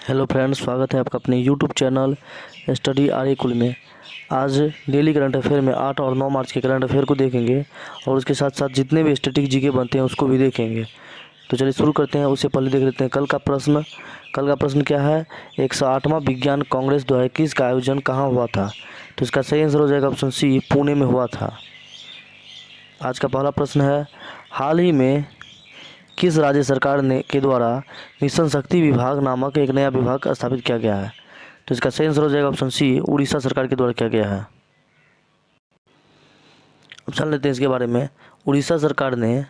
Hello friends, स्वागत है आपका अपने YouTube channel study R A कुल में। आज डेली करंट अफेयर में 8 और 9 मार्च के करंट अफेयर को देखेंगे और उसके साथ साथ जितने भी स्टैटिक जीके बनते हैं उसको भी देखेंगे। तो चलिए शुरू करते हैं। उससे पहले देख लेते हैं कल का प्रश्न क्या है। 108वां विज्ञान कांग्रेस 2021 का आयोजन कहाँ हुआ था? तो इसका सही आंसर हो जाएगा ऑप्शन सी, पुणे में हुआ था। आज का पहला प्रश्न है, हाल ही में किस राज्य सरकार के द्वारा मिशन शक्ति विभाग नामक एक नया विभाग स्थापित किया गया है? तो इसका सही आंसर हो जाएगा ऑप्शन सी, उड़ीसा सरकार के द्वारा किया गया है। अब जान लेते हैं इसके बारे में। उड़ीसा सरकार ने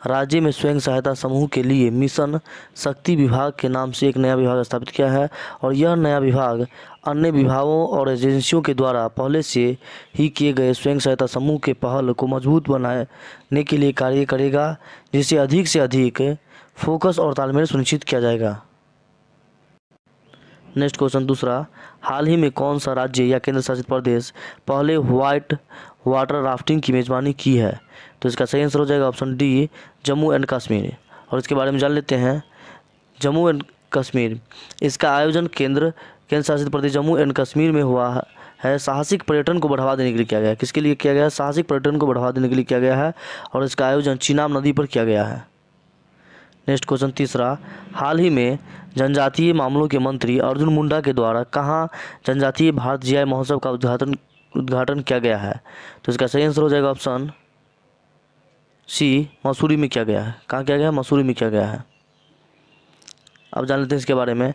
राज्य में स्वयं सहायता समूह के लिए मिशन शक्ति विभाग के नाम से एक नया विभाग स्थापित किया है और यह नया विभाग अन्य विभागों और एजेंसियों के द्वारा पहले से ही किए गए स्वयं सहायता समूह के पहल को मजबूत बनाने के लिए कार्य करेगा, जिससे अधिक से अधिक फोकस और तालमेल सुनिश्चित किया जाएगा। नेक्स्ट क्वेश्चन दूसरा, हाल ही में कौन सा राज्य या केंद्र शासित प्रदेश पहले व्हाइट वाटर राफ्टिंग की मेजबानी की है? तो इसका सही आंसर हो जाएगा option D, Jammu and Kashmir. और इसके बारे में जान लेते हैं। जम्मू एंड कश्मीर, इसका आयोजन केंद्र शासित प्रदेश जम्मू एंड कश्मीर में हुआ है। साहसिक पर्यटन को बढ़ावा देने के लिए किया गया है। किसके लिए किया गया है? साहसिक पर्यटन को बढ़ावा देने के लिए किया गया है और इसका आयोजन चीनाब नदी पर किया गया है। नेक्स्ट क्वेश्चन तीसरा, हाल ही में जनजातीय मामलों के मंत्री अर्जुन मुंडा के द्वारा कहाँ जनजातीय भारत जीआई महोत्सव का उद्घाटन किया गया है? तो इसका सही आंसर हो जाएगा ऑप्शन सी, मसूरी में किया गया है। कहाँ किया गया है? मसूरी में किया गया है। अब जान लेते हैं इसके बारे में।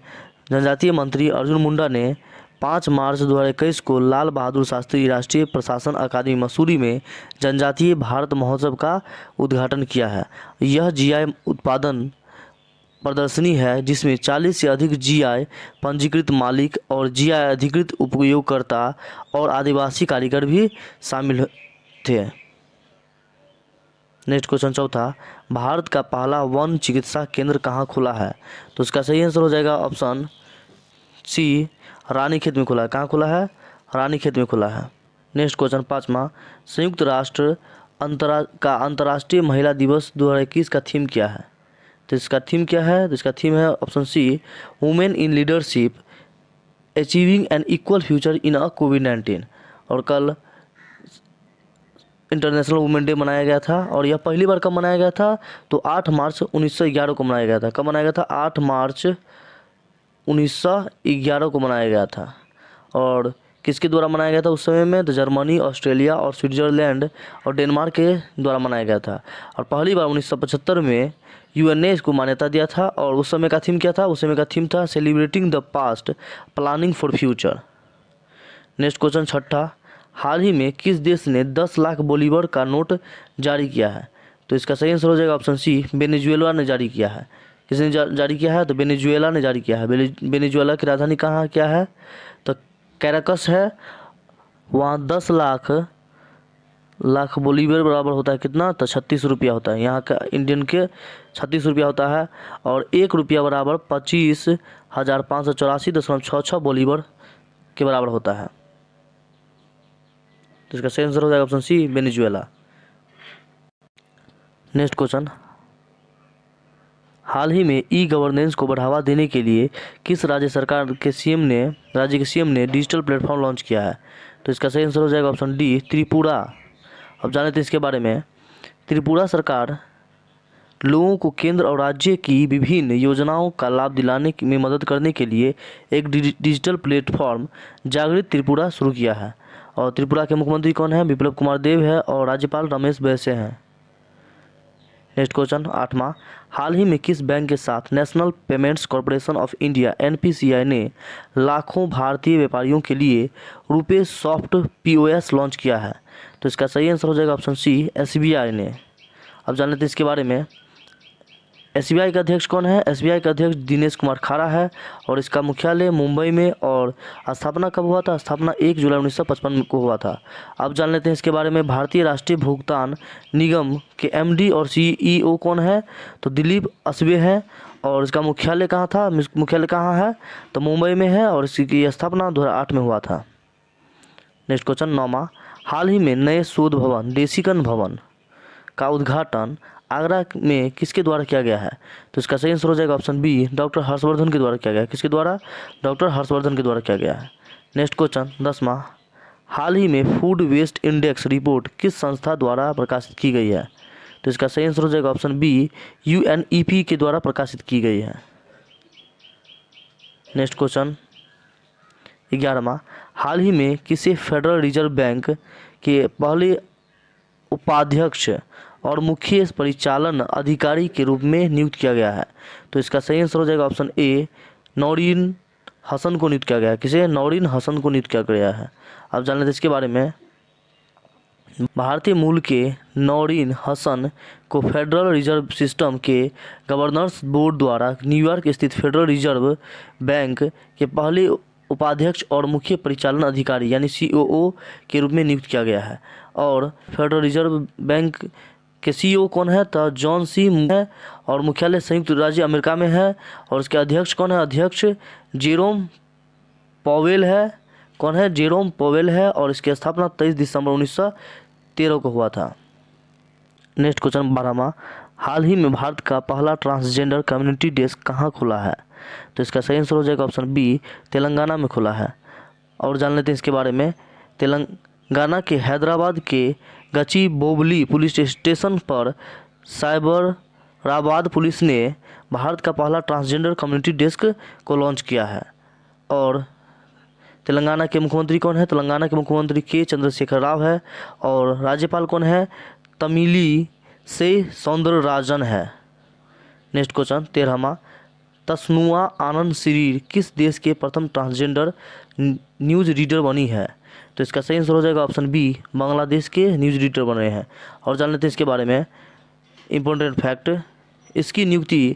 जनजातीय मंत्री अर्जुन मुंडा ने 5 मार्च 2021 को लाल बहादुर शास्त्री राष्ट्रीय प्रशासन अकादमी मसूरी में जनजातीय भारत महोत्सव का उद्घाटन किया है। यह जीआई उत्पादन प्रदर्शनी है जिसमें 40 से अधिक जीआई पंजीकृत मालिक और जीआई अधिकृत उपयोगकर्ता और आदिवासी कारीगर भी शामिल थे। नेक्स्ट क्वेश्चन चौथा, भारत का पहला वन चिकित्सा केंद्र कहाँ खुला है? तो इसका सही आंसर हो जाएगा ऑप्शन सी, रानीखेत में खुला है। कहाँ खुला है? रानीखेत में खुला है। नेक्स्ट क्वेश्चन पाँचवा, संयुक्त राष्ट्र अंतर्राष्ट्रीय महिला दिवस 2021 का थीम क्या है? तो इसका थीम क्या है? तो इसका थीम है option C, women in leadership achieving an equal future in a कोविड-19। और कल इंटरनेशनल वुमेन डे मनाया गया था और यह पहली बार कब मनाया गया था? तो 8 मार्च 1911 को मनाया गया था। कब मनाया गया था? 8 मार्च 1911 को मनाया गया था। और किसके द्वारा मनाया गया था उस समय में? तो जर्मनी, ऑस्ट्रेलिया और स्विट्जरलैंड और डेनमार्क के द्वारा मनाया गया था। और पहली बार 1975 में यूएन ने इसको मान्यता दिया था। और उस समय का थीम क्या था? उस समय का थीम था celebrating the past, planning for future. Next question छठा, हाल ही में किस देश ने 10 लाख बोलीवर का नोट जारी किया है? तो इसका सही आंसर हो जाएगा ऑप्शन सी, वेनेजुएला ने जारी किया है। किसने जारी किया है? तो वेनेजुएला ने जारी किया है। वेनेजुएला की राजधानी कहाँ क्या है? तो कैराकस है। वहाँ 10 लाख बोलीवर बराबर होता है कितना? तो 36 रुपया होता है। यहाँ का इंडियन के 36 रुपया होता है और 1 रुपया बराबर 25,584.66 बोलीवर के बराबर होता है। तो इसका सही आंसर हो जाएगा option C, Venezuela. Next question, हाल ही में ई गवर्नेंस को बढ़ावा देने के लिए किस राज्य के सीएम ने डिजिटल प्लेटफॉर्म लॉन्च किया है? तो इसका सही आंसर हो जाएगा ऑप्शन डी, त्रिपुरा। अब जान लेते हैं इसके बारे में। त्रिपुरा सरकार लोगों को केंद्र और राज्य की विभिन्न योजनाओं का लाभ दिलाने में मदद करने के लिए एक डिजिटल प्लेटफॉर्म जागृत त्रिपुरा शुरू किया है। और त्रिपुरा के मुख्यमंत्री कौन है? बिप्लब कुमार देव है और राज्यपाल रमेश बैस हैं। नेक्स्ट क्वेश्चन आठवां, हाल ही में किस बैंक के साथ national payments corporation of India NPCI ने लाखों भारतीय व्यापारियों के लिए रुपे सॉफ्ट पीओएस लॉन्च किया है? तो इसका सही आंसर हो जाएगा ऑप्शन सी, एसबीआई ने। अब जान लेते हैं इसके बारे में। एसबीआई का अध्यक्ष कौन है? एसबीआई का अध्यक्ष दिनेश कुमार खारा है और इसका मुख्यालय मुंबई में। और स्थापना कब हुआ था? स्थापना 1 जुलाई 1955 को हुआ था। अब जान लेते हैं इसके बारे में। भारतीय राष्ट्रीय भुगतान निगम के एमडी और सीईओ कौन है? तो दिलीप असबे हैं। और इसका मुख्यालय कहाँ था? मुख्यालय कहाँ है? तो मुंबई में है और इसकी स्थापना 2008 में हुआ था। नेक्स्ट क्वेश्चन 9वां, हाल ही में नए शोध भवन देशिकन भवन का उद्घाटन आगरा में किसके द्वारा किया गया है? तो इसका सही आंसर हो जाएगा ऑप्शन बी, डॉक्टर हर्षवर्धन के द्वारा किया गया है। किसके द्वारा? डॉक्टर हर्षवर्धन के द्वारा किया गया है। नेक्स्ट क्वेश्चन 10वां, हाल ही में फूड वेस्ट इंडेक्स रिपोर्ट किस संस्था द्वारा प्रकाशित की गई है? तो इसका सही आंसर हो जाएगा ऑप्शन बी, UNEP के द्वारा प्रकाशित की गई है। नेक्स्ट क्वेश्चन 11वां, हाल ही में किसे फेडरल रिजर्व बैंक के पहले उपाध्यक्ष और मुख्य परिचालन अधिकारी के रूप में नियुक्त किया गया है? तो इसका सही आंसर हो जाएगा ऑप्शन ए, नौरीन हसन को नियुक्त किया गया है। किसे? नौरीन हसन को नियुक्त किया गया है। अब जान लेते हैं इसके बारे में। भारतीय मूल के नौरीन हसन को फेडरल रिजर्व सिस्टम के गवर्नर्स बोर्ड द्वारा न्यूयॉर्क स्थित फेडरल रिजर्व बैंक के पहले उपाध्यक्ष और मुख्य परिचालन अधिकारी यानी COO के रूप में नियुक्त किया गया है। और फेडरल रिजर्व बैंक के CEO कौन है? तो जॉन सी है और मुख्यालय संयुक्त राज्य अमेरिका में है। और उसके अध्यक्ष कौन है? अध्यक्ष जेरोम पॉवेल है। कौन है? जेरोम पॉवेल है। और इसकी स्थापना 23 दिसंबर 1913 को हुआ था। नेक्स्ट क्वेश्चन 12वां, हाल ही में भारत का पहला ट्रांसजेंडर कम्युनिटी डेस्क कहाँ खुला है? तो इसका सही आंसर हो जाएगा ऑप्शन बी, तेलंगाना में खुला है। और जान लेते हैं इसके बारे में। तेलंगाना के हैदराबाद के गचिबोवली पुलिस स्टेशन पर साइबराबाद पुलिस ने भारत का पहला ट्रांसजेंडर कम्युनिटी डेस्क को लॉन्च किया है। और तेलंगाना के मुख्यमंत्री कौन है? तेलंगाना के मुख्यमंत्री के चंद्रशेखर राव है। और राज्यपाल कौन है? तमिली से सौंदरराजन है। नेक्स्ट क्वेश्चन 13वां, तस्नुआ आनंद सीरीर किस देश के प्रथम ट्रांसजेंडर न्यूज़ रीडर बनी है? तो इसका सही आंसर हो जाएगा ऑप्शन बी, बांग्लादेश के न्यूज़ रीडर बने हैं। और जान लेते हैं इसके बारे में इम्पोर्टेंट फैक्ट। इसकी नियुक्ति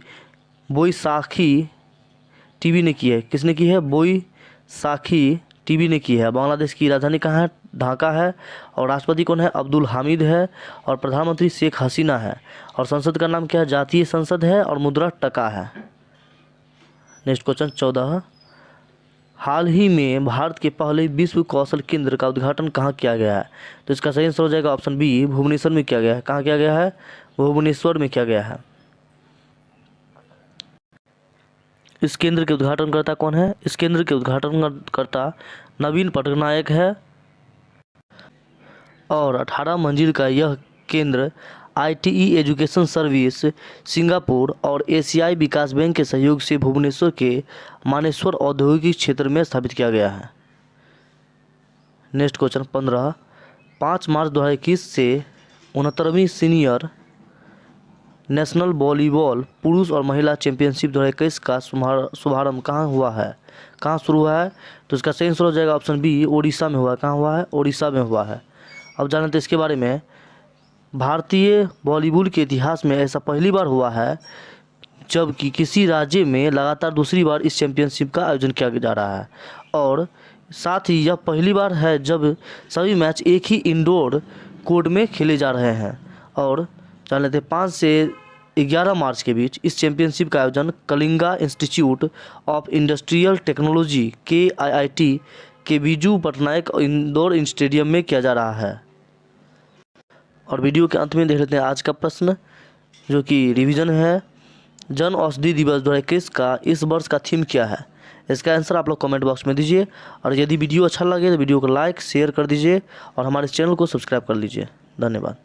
बोईसाखी टीवी ने की है। किसने की है? बोईसाखी टीवी ने की है। बांग्लादेश की राजधानी कहाँ है? ढाका है। और राष्ट्रपति कौन है? अब्दुल हामिद है। और प्रधानमंत्री शेख हसीना है। और संसद का नाम क्या है? जातीय संसद है। और मुद्रा टका है। नेक्स्ट क्वेश्चन 14, हाल ही में भारत के पहले विश्व कौशल केंद्र का उद्घाटन कहाँ किया गया है? तो इसका सही आंसर हो जाएगा ऑप्शन बी, भुवनेश्वर में किया गया है। कहाँ किया गया है? भुवनेश्वर में किया गया है। इस केंद्र के उद्घाटनकर्ता कौन है? इस केंद्र के उद्घाटनकर्ता नवीन पटनायक है। और 18 मंजिल का यह केंद्र ITE एजुकेशन सर्विस सिंगापुर और एशियाई विकास बैंक के सहयोग से भुवनेश्वर के मानेसर औद्योगिक क्षेत्र में स्थापित किया गया है। नेक्स्ट क्वेश्चन 15, 5 मार्च 2021 से 69वीं सीनियर नेशनल वॉलीबॉल पुरुष और महिला चैंपियनशिप 2021 का शुभारंभ कहाँ हुआ है? कहाँ शुरू हुआ है? तो इसका सही आंसर हो जाएगा ऑप्शन बी, ओडिशा में हुआ है। कहाँ हुआ है? ओडिशा में हुआ है। अब जानते हैं इसके बारे में। भारतीय वॉलीबॉल के इतिहास में ऐसा पहली बार हुआ है जबकि किसी राज्य में लगातार दूसरी बार इस चैंपियनशिप का आयोजन किया जा रहा है। और साथ ही यह पहली बार है जब सभी मैच एक ही इंडोर कोर्ट में खेले जा रहे हैं। और जान लेते हैं 5 से 11 मार्च के बीच इस चैंपियनशिप का आयोजन Kalinga institute of industrial technology KIIT के बीजू पटनायक इंदौर स्टेडियम में किया जा रहा है। और वीडियो के अंत में देख लेते हैं आज का प्रश्न जो कि रिवीजन है। जन औषधि दिवस 2021 का इस वर्ष का थीम क्या है? इसका आंसर आप लोग कमेंट बॉक्स में दीजिए। और यदि वीडियो अच्छा लगे तो वीडियो को लाइक शेयर कर दीजिए और हमारे चैनल को सब्सक्राइब कर लीजिए। धन्यवाद।